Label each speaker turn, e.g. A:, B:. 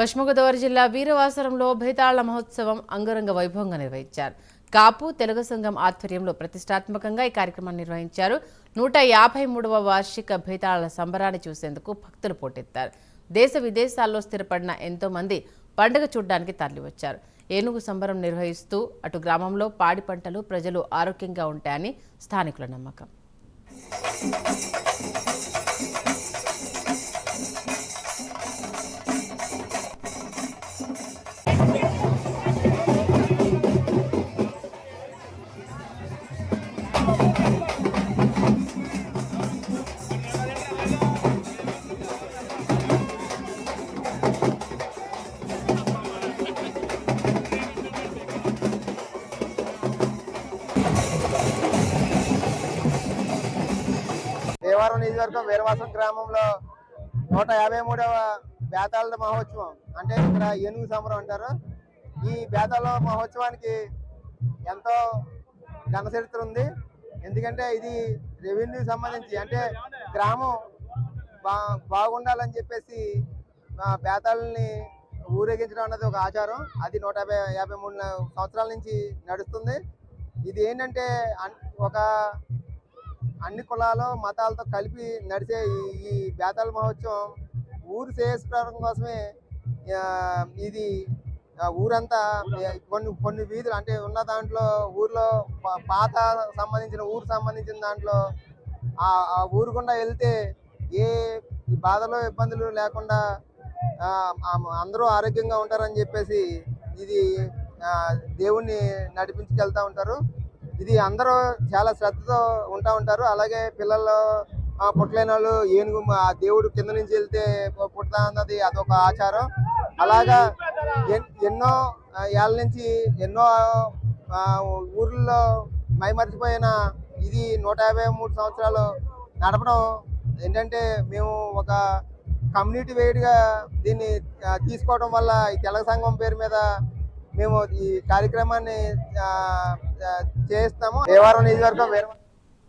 A: పశ్చిమ గోదావరి జిల్లా వీరవాసరంలో భేతాళ మహోత్సవం అంగరంగ వైభవంగా నిర్వహించారు. కాపు తెలుగు సంఘం ఆధ్వర్యంలో ప్రతిష్టాత్మకంగా ఈ కార్యక్రమాన్ని నిర్వహించారు. 153వ వార్షిక భేతాళ సంబరాన్ని చూసేందుకు భక్తులు పోటెత్తారు. దేశ విదేశాల్లో స్థిరపడిన ఎంతో మంది పండుగ చూడడానికి తరలివచ్చారు. ఏనుగు సంబరం నిర్వహిస్తూ అటు గ్రామంలో పాడి పంటలు ప్రజలు ఆరోగ్యంగా ఉంటాయని స్థానికుల నమ్మకం.
B: దేవారం నియోజకవర్గం వీరవాసం గ్రామంలో 153వ బేతాళ మహోత్సవం అంటే ఇక్కడ ఏనుగు సంబరం అంటారు. ఈ బేతాళ మహోత్సవానికి ఎంతో ఘన చరిత్ర ఉంది. ఎందుకంటే ఇది రెవెన్యూ సంబంధించి అంటే గ్రామం బాగుండాలని చెప్పేసి బేతాళని ఊరేగించడం అన్నది ఒక ఆచారం. అది 153 సంవత్సరాల నుంచి నడుస్తుంది. ఇది ఏంటంటే ఒక అన్ని కులాలు మతాలతో కలిపి నడిచే ఈ బేతాళ మహోత్సవం ఊరు శ్రేయస్కరం కోసమే. ఇది ఊరంతా కొన్ని వీధులు అంటే ఉన్న దాంట్లో ఊర్లో పాత సంబంధించిన దాంట్లో ఆ ఊరు గుండా వెళ్తే ఏ బాధలు ఇబ్బందులు లేకుండా అందరూ ఆరోగ్యంగా ఉంటారని చెప్పేసి ఇది దేవుణ్ణి నడిపించుకెళ్తూ ఉంటారు. ఇది అందరూ చాలా శ్రద్ధతో ఉంటారు. అలాగే పిల్లలు పుట్టలేని వాళ్ళు ఏనుగు ఆ దేవుడు కింద నుంచి వెళ్తే పుడతా అన్నది అదొక ఆచారం. అలాగా ఎన్నో ఏళ్ళ నుంచి ఎన్నో ఊర్లలో మైమరిచిపోయిన ఇది 153 సంవత్సరాలు నడపడం ఏంటంటే మేము ఒక కమ్యూనిటీ వైడ్గా దీన్ని తీసుకోవడం వల్ల ఈ తెలగ సంఘం పేరు మీద మేము ఈ కార్యక్రమాన్ని చేస్తాము. దేవారం నియోజకవర్గం